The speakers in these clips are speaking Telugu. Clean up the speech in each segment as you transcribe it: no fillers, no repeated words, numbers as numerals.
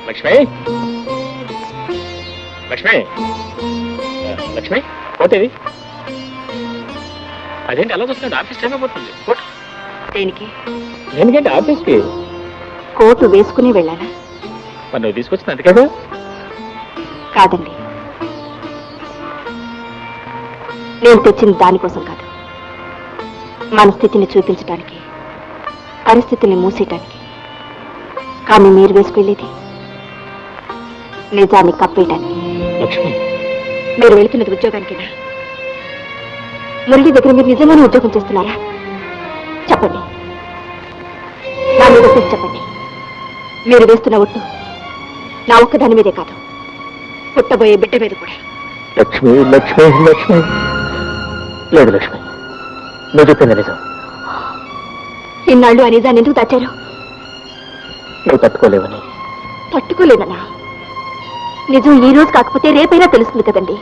లక్ష్మి లక్ష్మి లక్ష్మి పోతేది అదేంటి అలా చూస్తున్నాడు? ఆఫీస్ టైం అయిపోతుంది. దేనికి? దేనికంటే ఆఫీస్కి కోటు వేసుకుని వెళ్ళాలా? మరి నువ్వు తీసుకొచ్చింది అందుకేగా? కాదండి, నేను తెచ్చింది దానికోసం కాదు. మన స్థితిని చూపించడానికి, పరిస్థితిని మూసేయటానికి. కానీ మీరు వేసుకెళ్ళేది నిజాన్ని కప్పేయటానికి. లక్ష్మి, మీరు వెళుతున్నది ఉద్యోగానికేనా? మురళి దగ్గర మీరు నిజంగానే ఉద్యోగం చేస్తున్నారా? చెప్పండి, నా మీద ఒట్టు చెప్పండి. మీరు వేస్తున్న ఒట్టు నా ఒక్కదాని మీదే కాదు, పుట్టబోయే బిడ్డ మీద కూడా. లక్ష్మి లక్ష్మి లక్ష్మి, లేదు లక్ష్మి, నువ్వు చెప్పింది నిజం. ఇన్నాళ్ళు ఆ నిజాన్ని ఎందుకు దాచారు? నువ్వు తట్టుకోలేవని. తట్టుకోలేదన్నా? నిజం ఈ రోజు కాకపోతే రేపైనా తెలుస్తుంది కదండి,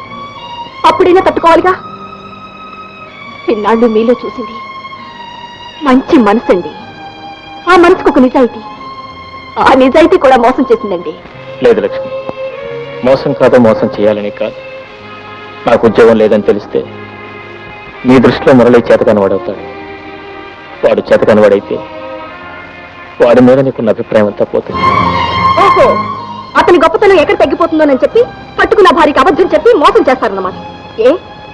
అప్పుడైనా తట్టుకోవాలిగా. ఇన్నాళ్ళు మీలో చూసింది మంచి మనసు అండి. ఆ మనసుకు ఒక నిజాయితీ, ఆ నిజాయితీ కూడా మోసం చేసిందండి. లేదు లక్ష్మి, మోసం కాదు, మోసం చేయాలని కాదు. నాకు ఉద్యోగం లేదని తెలిస్తే నీ దృష్టిలో మురళి చేతకాని వాడవుతాడు. వాడు చేతకాని వాడైతే వాడి మీద నీకున్న అభిప్రాయం అంతా పోతుంది. ఓహో, అతని గొప్పతనం ఎక్కడ తగ్గిపోతుందోనని చెప్పి పట్టుకున్న భార్యకి అబద్ధం చెప్పి మోసం చేస్తారన్నమాట. ఏ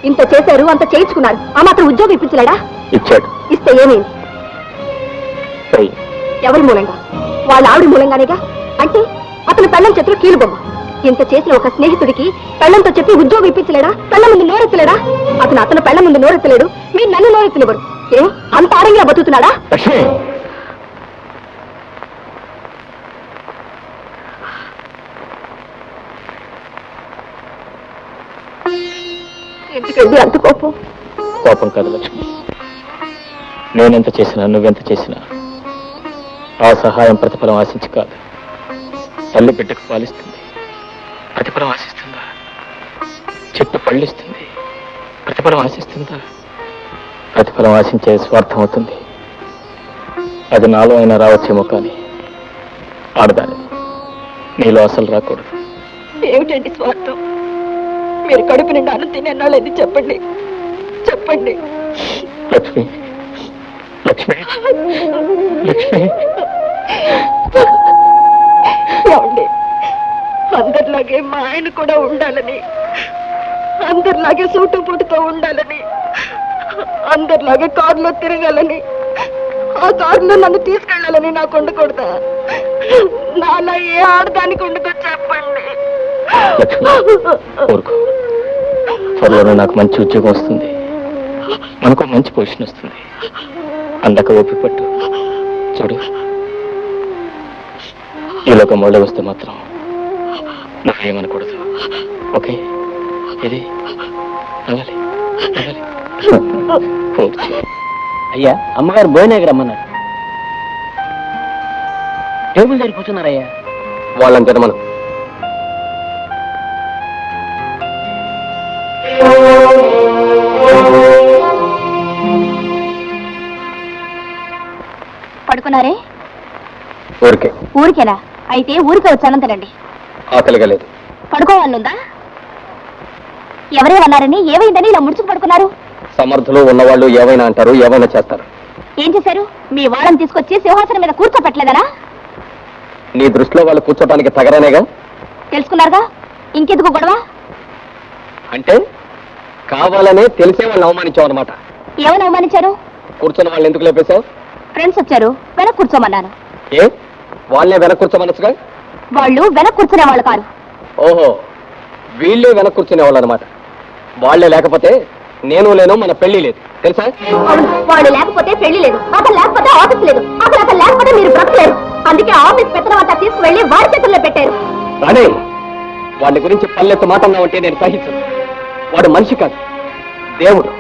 ఇంత చేశారు, అంత చేయించుకున్నారు, ఆ మాత్రం ఉద్యోగం ఇప్పించలేడా? ఇచ్చాడు. ఇస్తే ఏమైంది? ఎవరి మూలంగా? వాళ్ళ ఆవిడ మూలంగానేగా. అంటే అతని పెళ్ళం చేతిలో కీలుబొమ్మ. ఇంత చేసిన ఒక స్నేహితుడికి పెళ్ళంతో చెప్పి ఉద్యోగం ఇప్పించలేడా? పెళ్ళ ముందు నోరెత్తలేడా? అతని పెళ్ళ ముందు నోరెత్తలేడు, మీరు నన్ను నోరెత్తలేవరు. ఏ అంత ఆరంగా బతుకుతున్నాడా? ఎందుకండి అంత కోపం? కోపం కాదు లక్ష్మి, నేనెంత చేసినా నువ్వెంత చేసినా ఆ సహాయం ప్రతిఫలం ఆశించి కాదు. తల్లి బిడ్డకు పాలిస్తుంది, ప్రతిఫలం ఆశిస్తుందా? చెట్టు పళ్ళిస్తుంది, ప్రతిఫలం ఆశిస్తుందా? ప్రతిఫలం ఆశించే స్వార్థం అవుతుంది. అది నాలో అయినా రావచ్చేమో, కానీ ఆడదాని నీలో అసలు రాకూడదు. ఏమిటండి స్వార్థం? మీరు కడుపు నిండా అన్నం తినేది చెప్పండి, చెప్పండి. లక్ష్మి లక్ష్మి లక్ష్మి, ఏమండి, అందరిలాగే మా ఆయన కూడా ఉండాలని, అందరిలాగే సూటు పుట్టుతో ఉండాలని, అందరిలాగే కారులో తిరగాలని, ఆ కారులో నన్ను తీసుకెళ్ళాలని నాకు ఉండకూడదా? నాలా ఏ ఆడదానికి ఉండదో చెప్పండి. త్వరలోనే నాకు మంచి ఉద్యోగం వస్తుంది, మనకు మంచి పొజిషన్ వస్తుంది. అందక ఓపి పట్టు. చూడు, ఈలోక మొదలు వస్తే మాత్రం నువ్వేమనకూడదు, ఓకే? ఇది అవ్వాలి. అయ్యా, అమ్మగారు భోజనానికి రమ్మన్నారు. టేబుల్ దగ్గర కూర్చున్నారయ్యా. వాళ్ళని తినమను. పడుకున్నారే? ఊరికేనా? అయితే ఊరికే వచ్చానంతనండి. ఆకలిగా లేదు. పడుకోవాలనుందా? ఎవరేమన్నారని, ఏమైందని ఇలా ముడుచుకు పడుకున్నారు? సమర్థులు ఉన్నవాళ్ళు ఏమైనా అంటారు, ఏమైనా చేస్తారు. ఏం చేశారు? మీ వాళ్ళని తీసుకొచ్చి సింహాసనం మీద కూర్చోపెట్టలేదనా? నీ దృష్టిలో వాళ్ళు కూర్చోటానికి తగరనేగా? తెలుసుకున్నారుగా, ఇంకెందుకు గొడవ? అంటే కావాలనే తెలిసే వాళ్ళని అవమానించావు అనమాట. ఏమని అవమానించారు? కూర్చున్న వాళ్ళని ఎందుకు లేపేశావు? ఫ్రెండ్స్ వచ్చారు, వెనక్ కూర్చోమన్నాను. ఏ వాళ్ళనే వెనక్ కూర్చోమనొచ్చుగా? వాళ్ళు వెనక్ కూర్చునే వాళ్ళు కాదు. ఓహో, వీళ్ళే వెనక్ కూర్చునే వాళ్ళు అనమాట. వాళ్లే లేకపోతే నేను లేను, మన పెళ్లి లేదు, తెలుసా? వాళ్ళు లేకపోతే పెళ్లి లేదు, అతను లేకపోతే ఆఫీస్ లేదు, అతను లేకపోతే మీరు బ్రతకలేరు. అందుకే ఆఫీస్ పెత్తనం అంతా తీసుకువెళ్లి వారి చేతుల్లో పెట్టారు. రాణి, వాడి గురించి పల్లెత్తు మాట అన్నావంటే నేను సహించను. వాడు మనిషి కాదు, దేవుడు.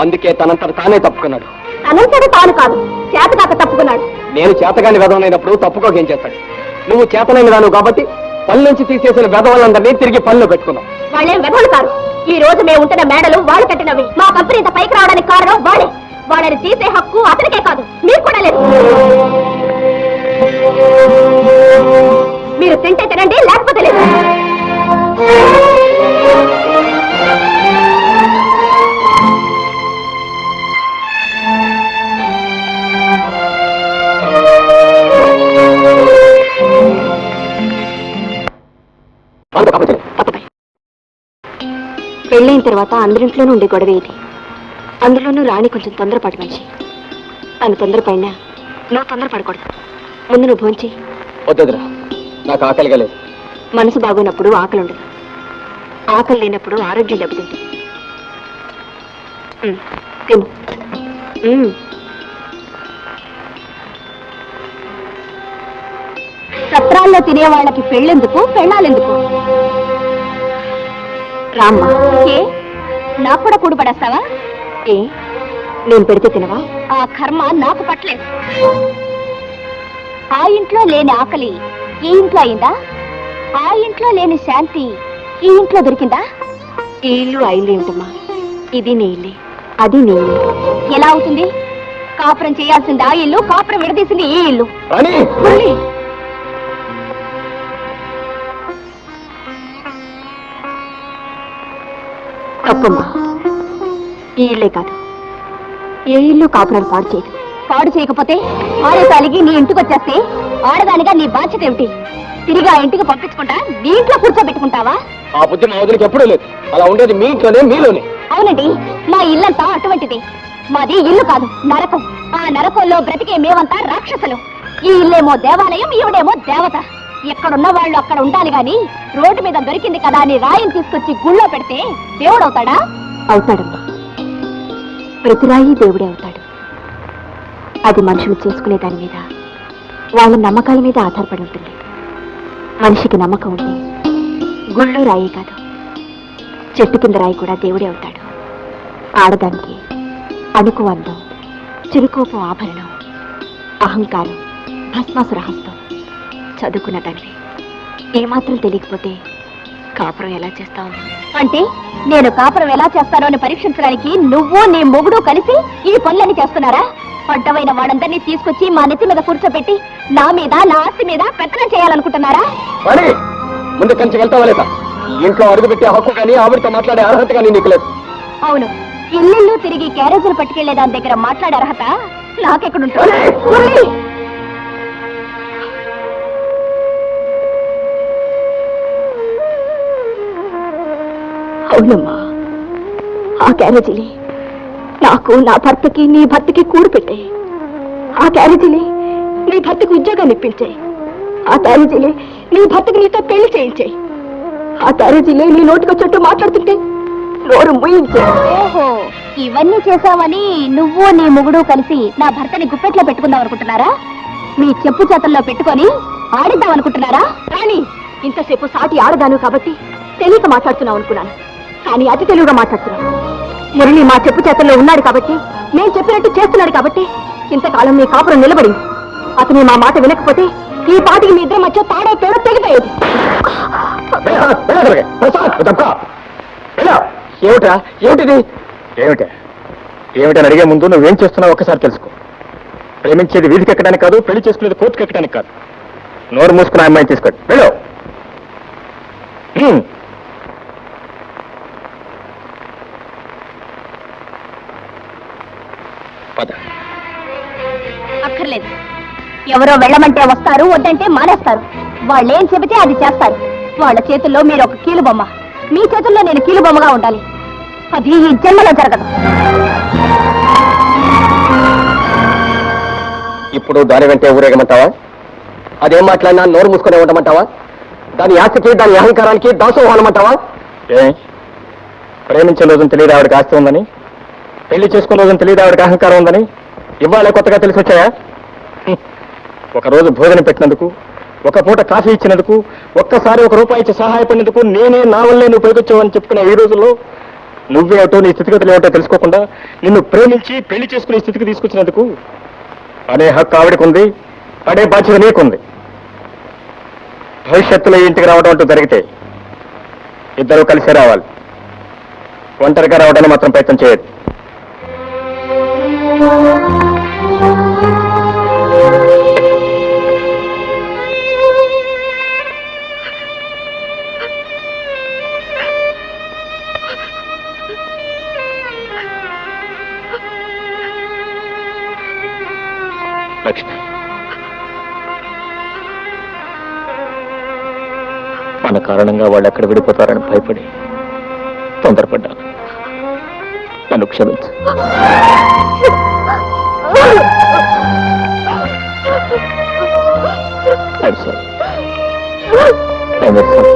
అందుకే తనంతట తానే తప్పుకున్నాడు. తనంతట తాను కాదు, చేతకాక తప్పుకున్నాడు. నేను చేతగాని వెధవనైనప్పుడు తప్పుకోకేం చేస్తాడు? నువ్వు చేతనైన దాను కాబట్టి పల్లె నుంచి తీసేసిన వెధవలందరినీ తిరిగి పనిలో పెట్టుకున్నాం. వాళ్ళేం వెధవలు కాదు. ఈ రోజు మేము ఉంటున్న మేడలు వాళ్ళు కట్టినవి. మా కంపెనీ ఇంత పైకి రావడానికి కారణం వాళ్ళే. వాళ్ళని తీసే హక్కు అతనికే కాదు, మీకు కూడా లేదు. తింటే తినండి, లేకపోతే లేదు. పెళ్ళైన తర్వాత అందరింట్లోనూ ఉండే గొడవ ఇది. అందులోనూ రాణి కొంచెం తొందరపాటు మనిషి. తను తొందరపడినా నువ్వు తొందరపడకూడదు. ముందు నువ్వు భోంచి. వద్దురా, నాకు ఆకలిగా లేదు. మనసు బాగోనప్పుడు ఆకలి ఉండదు, ఆకలి లేనప్పుడు ఆరోగ్యం దెబ్బతింటుంది. తిను. సత్రాల్లో తినే వాళ్ళకి పెళ్ళెందుకు, పెళ్ళాలెందుకు? రామ్మా. ఏ నాకు కూడా కూడు పడేస్తావా? ఏ నేను పెడితే తినవా? ఆ కర్మ నాకు పట్టలేదు. ఆ ఇంట్లో లేని ఆకలి ఈ ఇంట్లో అయిందా? ఆ ఇంట్లో లేని శాంతి ఈ ఇంట్లో దొరికిందా? ఈ ఇల్లు ఆ ఇల్లు ఏంటమ్మా? ఇది నీ ఇల్లే, అది నీ ఇల్లు. ఎలా అవుతుంది? కాపురం చేయాల్సింది ఆ ఇల్లు, కాపురం విడదీసింది ఈ ఇల్లు. తప్పమ్మా. ఈ ఇల్లే కాదు, ఏ ఇల్లు కాపురాలు పాడు చేయదు. పాడు చేయకపోతే ఆడేసాలికి నీ ఇంటికి వచ్చేస్తే ఆడదానిగా నీ బాధ్యత ఏమిటి? తిరిగి ఆ ఇంటికి పంపించుకుంటా నీ ఇంట్లో కూర్చోబెట్టుకుంటావా? ఆ బుద్ధి మా వదిలికి ఎప్పుడూ లేదు. అలా ఉండేది మీ ఇంట్లోనే, మీలోనే. అవునండి, మా ఇల్లంతా అటువంటిది. మాది ఇల్లు కాదు, నరకం. ఆ నరకంలో బ్రతికే మేమంతా రాక్షసులు. ఈ ఇల్లేమో దేవాలయం, ఈవిడేమో దేవత. ఎక్కడున్న వాళ్ళు అక్కడ ఉండాలి గాని రోడ్డు మీద దొరికింది కదా అని రాయిని తీసుకొచ్చి గుళ్ళో పెడితే దేవుడు అవుతాడా? అవుతాడమ్మా. ప్రతి రాయి దేవుడే అవుతాడు. అది మనుషులు చేసుకునే దాని మీద, వాళ్ళ నమ్మకాల మీద ఆధారపడి ఉంటుంది. మనిషికి నమ్మకం ఉంది, గుళ్ళో రాయి కాదు, చెట్టు కింద రాయి కూడా దేవుడే అవుతాడు. ఆడదానికి అణుకు అందం, చిరుకోపం ఆభరణం, అహంకారం భస్మాసుర హస్తం. చదువుకున్న దాన్ని ఏమాత్రం తెలియకపోతే కాపురం ఎలా చేస్తావు? అంటే నేను కాపురం ఎలా చేస్తానో అని పరీక్షించడానికి నువ్వు నీ మొగుడు కలిసి ఈ పనులన్నీ చేస్తున్నారా? అడ్డమైన వాడందరినీ తీసుకొచ్చి మా నెత్తి మీద కూర్చోబెట్టి నా మీద, నా ఆస్తి మీద పెత్తనం చేయాలనుకుంటున్నారా? ముందు కంచి వెళ్తావా లేదా? ఇంట్లో అడుగుపెట్టే హక్కు కానీ ఆవిడతో మాట్లాడే అర్హత కానీ నీకు లేదు. అవును, ఇల్లు తిరిగి క్యారేజీలు పట్టుకెళ్లే దాని దగ్గర మాట్లాడే అర్హత నాకెక్కడుంటుంది? అవునమ్మా, ఆ క్యారేజీలే నాకు, నా భర్తకి, నీ భర్తకి కూడు పెట్టాయి. ఆ క్యారేజీలే నీ భర్తకు ఉద్యోగాన్ని ఇప్పించాయి. ఆ క్యారేజీలే నీ భర్తకు నీతో పెళ్లి చేయించాయి. ఆ క్యారేజీలే నీ నోటికొచ్చట్టు మాట్లాడుతుంటే నోరు ముయించాయి. ఓహో, ఇవన్నీ చేశావని నువ్వు నీ మొగుడు కలిసి నా భర్తని గుప్పెట్లో పెట్టుకుందాం అనుకుంటున్నారా? మీ చెప్పు చేతల్లో పెట్టుకొని ఆడిద్దాం అనుకుంటున్నారా? రాణి, ఇంతసేపు సాటి ఆడదాను కాబట్టి తెలియక మాట్లాడుతున్నావు అనుకున్నాను, కానీ అతి తెలివిగా మాట్లాడుతున్నాను. మురళి మా చెప్పు చేతల్లో ఉన్నాడు కాబట్టి, నేను చెప్పినట్టు చేస్తున్నాడు కాబట్టి ఇంతకాలం మీ కాపురం నిలబడింది. అతను మా మాట వినకపోతే ఈ పాటికి మీ ఇద్దరి మధ్య తాడో పేడో తెగిపోయేది. ఏమిటా? ఏమిటిది? ఏమిటని అడిగే ముందు నువ్వేం చేస్తున్నావు ఒక్కసారి తెలుసుకో. ప్రేమించేది వీధికి ఎక్కడానికి కాదు, పెళ్లి చేసుకునేది కోర్టుకు ఎక్కడానికి కాదు. నోరు మూసుకున్న అమ్మాయిని తీసుకోండి, వెళ్ళు. అక్కర్లేదు, ఎవరో వెళ్ళమంటే వస్తారు, వద్దంటే మానేస్తారు. వాళ్ళేం చెబితే అది చేస్తారు. వాళ్ళ చేతుల్లో మీరు ఒక కీలుబొమ్మ, మీ చేతుల్లో నేను కీలుబొమ్మగా ఉండాలి. అది ఈ జన్మలో జరగదు. ఇప్పుడు దాని వెంటే ఊరేగమంటావా? అదేం మాట్లాడినా నోరు మూసుకునే ఉండమంటావా? దాని ఆస్తికి, దాని అహంకారానికి దాసోహనమంటావా? ప్రేమించే రోజున తెలియదు ఆవిడకి ఆస్తి ఉందని, పెళ్లి చేసుకునే రోజున తెలియదు ఆవిడకి అహంకారం ఉందని ఇవాళ కొత్తగా తెలిసి వచ్చాయా? ఒకరోజు భోజనం పెట్టినందుకు, ఒక పూట కాఫీ ఇచ్చినందుకు, ఒక్కసారి ₹1 ఇచ్చి సహాయపడినందుకు నేనే, నా వల్లే నువ్వు పైకొచ్చావని చెప్పుకునే ఈ రోజుల్లో నువ్వేటో, నీ స్థితిగతులు ఏమిటో తెలుసుకోకుండా నిన్ను ప్రేమించి పెళ్లి చేసుకునే స్థితికి తీసుకొచ్చినందుకు అనే హక్కు ఆవిడకుంది, పడే బాధ్యత నీకుంది. భవిష్యత్తులో ఇంటికి రావడం అంటూ జరిగితే ఇద్దరూ కలిసి రావాలి. ఒంటరిగా రావడానికి మాత్రం ప్రయత్నం చేయదు. లక్ష్మి, మన కారణంగా వాళ్ళు ఎక్కడ విడిపోతారని భయపడి తొందరపడ్డాను. నన్ను క్షమించు. I'm sorry. I'm very sorry.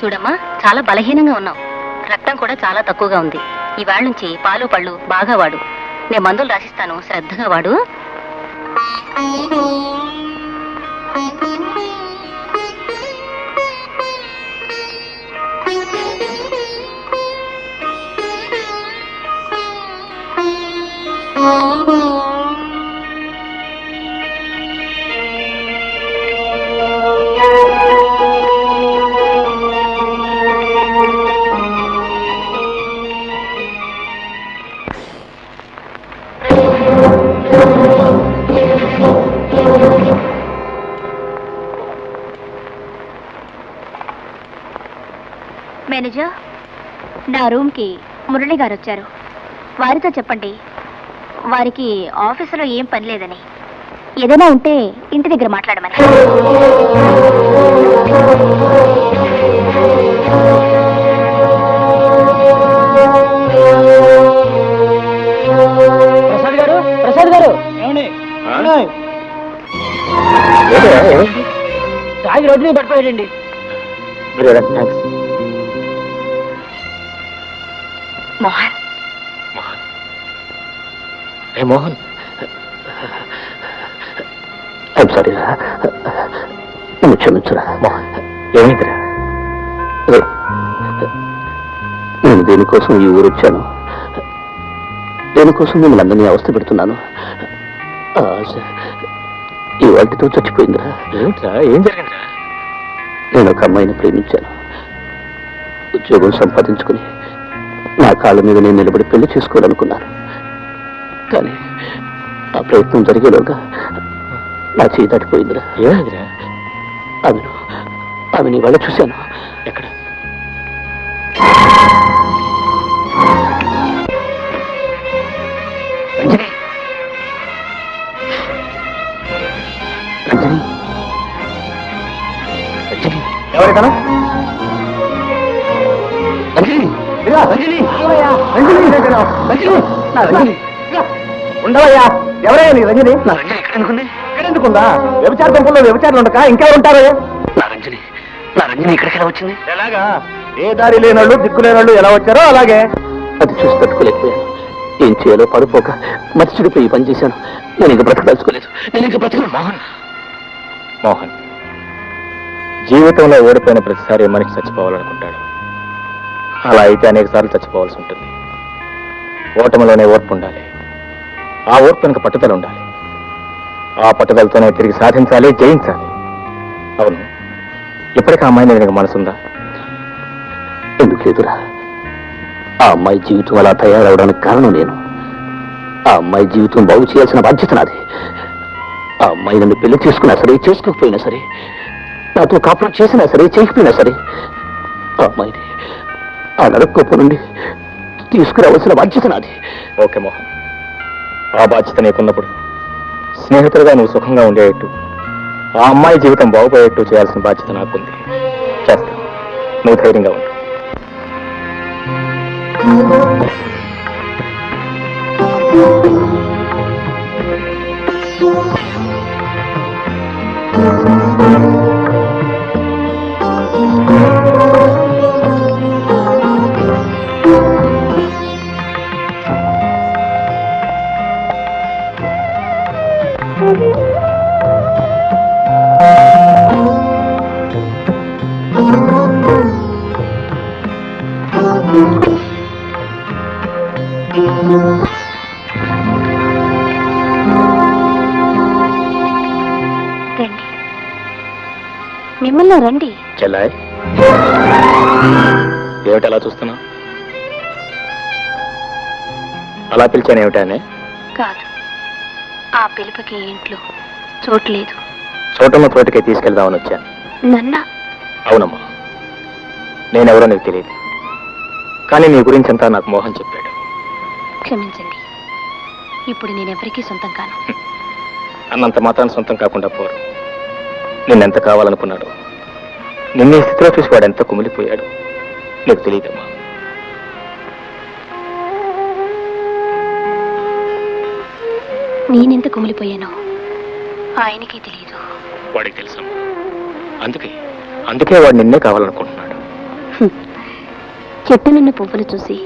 చూడమ్మా, చాలా బలహీనంగా ఉన్నావు. రక్తం కూడా చాలా తక్కువగా ఉంది. ఈవేళ నుంచి పాలు పళ్ళు బాగా వాడు. నేను మందులు రాసిస్తాను, శ్రద్ధగా వాడు. మేనేజర్, నా రూమ్కి మురళి గారు వచ్చారు. వారితో చెప్పండి, వారికి ఆఫీసులో ఏం పని లేదని, ఏదైనా ఉంటే ఇంటి దగ్గర మాట్లాడమని. ప్రసాద్ గారు, ప్రసాద్ గారు, ఏమండి? తాగి రోడ్డు మీద పడిపోయాడండి. మోహన్, మోహన్, ఐమ్ సారీ రా, నన్ను క్షమించురా. మోహన్, ఏమైందిరా? నేను దేనికోసం ఈ ఊరు వచ్చాను, దేనికోసం మిమ్మల్ని అందరినీ అవస్థ పెడుతున్నాను. ఈ వాటితో చచ్చిపోయిందిరా. ఏమిట్రా, ఏం జరిగిందిరా? నేను ఒక అమ్మాయిని ప్రేమించాను. ఉద్యోగం సంపాదించుకుని నా కాళ్ళ మీద నేను నిలబడి పెళ్లి చేసుకోవాలనుకున్నాను. కానీ ఆ ప్రయత్నం జరిగేలోగా నా చేయి దాటిపోయిందిరా. ఏమైందిరా? ఆమెను ఇవాళ చూశాను. ఎక్కడ? రంజని, రంజని, రంజని, ఎవరికనా? రంజని, రంజని, రంజని, ఉండవయ్యా. ఎవరయ్యా నీ రంజని? నా రంజని ఎక్కడ ఎందుకుంది? ఎక్కడ ఎందుకుందా? వ్యభిచార గుంపుల్లో వ్యభిచారులు ఉండక ఇంకెవరు ఉంటారు? నా రంజని ఇక్కడికి ఎలా వచ్చింది? ఎలాగా? ఏ దారి లేనాళ్ళు, దిక్కు లేనాళ్ళు ఎలా వచ్చారో అలాగే. అది చూసి తట్టుకోలేకపోయాను. ఏం చేయాలో పడిపోక మర్చిడిపోయి పని చేశాను. నేను ఇంక బ్రతకదలుచుకోలేదు. నేను ఇంక బ్రతకను. మోహన్, మోహన్, జీవితంలో ఓడిపోయిన ప్రతిసారి మనిషి చచ్చిపోవాలనుకుంటాడు. అలా అయితే అనేక సార్లు చచ్చిపోవాల్సి ఉంటుంది. ఓటమిలోనే ఓర్పు ఉండాలి. ఆ ఓర్పు వెనుక పట్టుదల ఉండాలి. ఆ పట్టుదలతోనే తిరిగి సాధించాలి, జయించాలి. అవును, ఇప్పటికీ ఆ అమ్మాయి మీద మనసుందా? ఎందుకు లేదురా? ఆ అమ్మాయి జీవితం అలా తయారవడానికి కారణం నేను. ఆ అమ్మాయి జీవితం బాగు చేయాల్సిన బాధ్యత నాది. ఆ అమ్మాయి నన్ను పెళ్లి చేసుకున్నా సరే, చేసుకోకపోయినా సరే, నాతో కాపురం చేసినా సరే, చేయకపోయినా సరే, ఆ అమ్మాయిని ఆ నరకోపం నుండి తీసుకురావాల్సిన బాధ్యత నాది. ఓకే మోహన్, ఆ బాధ్యత నీకున్నప్పుడు స్నేహితులుగా నువ్వు సుఖంగా ఉండేట్టు, ఆ అమ్మాయి జీవితం బాగుపోయేట్టు చేయాల్సిన బాధ్యత నాకుంది. చేస్తాను. నువ్వు ధైర్యంగా ఉండు. రండి, మిమ్మల్ని రండి. చెల్లాయ్, ఏమిటి అలా చూస్తున్నా? అలా పిలిచాను ఏమిటానే? కాదు, ఆ పిలుపుకి ఇంట్లో చోట్లేదు. చోటున్న చోటుకే తీసుకెళ్దామని వచ్చాను. నన్న అవునమ్మా, నేనెవరో నీకు తెలియదు, కానీ నీ గురించి అంతా నాకు మోహన్ చెప్పాడు. క్షమించండి, ఇప్పుడు నేనెవరికీ సొంతం కాను. అన్నంత మాత్రాన్ని సొంతం కాకుండా పోరు. నిన్నెంత కావాలనుకున్నాడు, నిన్నే స్థితిలో చూసి వాడు ఎంత కుమిలిపోయాడు నీకు తెలియదమ్మా. నేనెంత కుమిలిపోయానో ఆయనకే తెలియదు. వాడికి తెలుసమ్మా, అందుకే వాడు నిన్నే కావాలనుకుంటున్నాడు. చెట్టునున్న పువ్వులు చూసి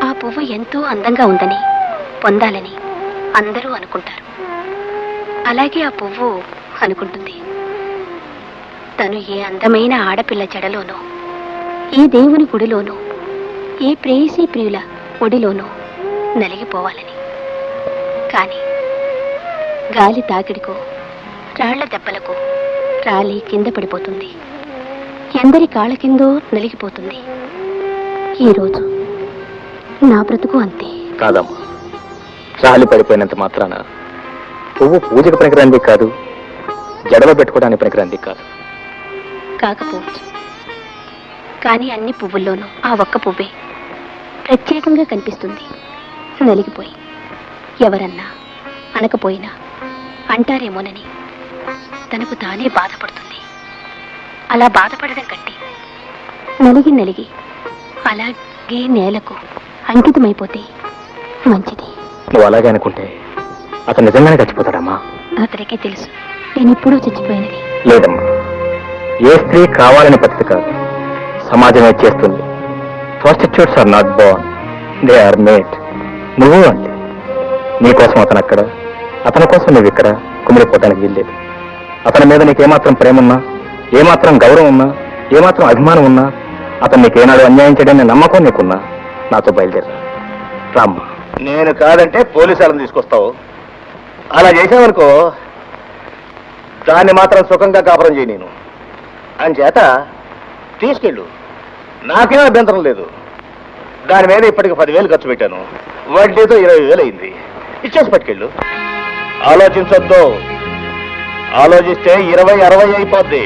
ఆ పువ్వు ఎంతో అందంగా ఉందని పొందాలని అందరూ అనుకుంటారు. అలాగే ఆ పువ్వు అనుకుంటుంది, తను ఏ అందమైన ఆడపిల్ల జడలోనో, ఏ దేవుని గుడిలోనో, ఏ ప్రేయసీ ప్రియుల ఒడిలోనో నలిగిపోవాలని. కానీ గాలి తాకిడికో రాళ్ల దెబ్బలకు రాలి కింద పడిపోతుంది, ఎందరి కాళ్ళ కిందో నలిగిపోతుంది. ఈరోజు నా బ్రతుకు అంతే. కాదమ్మా, రాలి పడిపోయినంత మాత్రాన పువ్వు పూజకు పనికిరంది కాదు, జడలో పెట్టుకోవడానికి పనికిరంది కాదు. కాకపోవచ్చు, కానీ అన్ని పువ్వుల్లోనూ ఆ ఒక్క పువ్వే ప్రత్యేకంగా కనిపిస్తుంది. నలిగిపోయి ఎవరన్నా అనకపోయినా అంటారేమోనని తనకు తానే బాధపడుతుంది. అలా బాధపడడం కంటే నలిగి అలాగే నేలకు అంకితమైపోతే మంచిది. నువ్వు అలాగే అనుకుంటే అతను నిజంగానే చచ్చిపోతాడమ్మా. అతడికే తెలుసు నేను ఎప్పుడూ చచ్చిపోయానని. లేదమ్మా, ఏ స్త్రీ కావాలని పద్ధతి కాదు, సమాజమే చేస్తుంది. Prostitutes are not born, they are made. నువ్వు అంటే నీకోసం అతను అక్కడ, అతని కోసం నువ్వు ఇక్కడ కుమిలిపోవడానికి వీల్లేదు. అతని మీద నీకేమాత్రం ప్రేమ ఉన్నా, ఏమాత్రం గౌరవం ఉన్నా, ఏమాత్రం అభిమానం ఉన్నా, అతను నీకేనాడు అన్యాయం చేయడానికి నమ్మకం నీకున్నా నాతో బయలుదేరా. రామ్మా. నేను కాదంటే పోలీసులను తీసుకొస్తావు. అలా చేసావనుకో దాన్ని మాత్రం సుఖంగా కాపురం చేయి. నేను అంచేత తీసుకెళ్ళు, నాకేం అభ్యంతరం లేదు. దాని మీద ఇప్పటికి 10,000 ఖర్చు పెట్టాను, వడ్డీతో 20,000 అయింది. ఇచ్చేసి పట్టుకెళ్ళు. ఆలోచించొద్దు, ఆలోచిస్తే 20-60 అయిపోద్ది.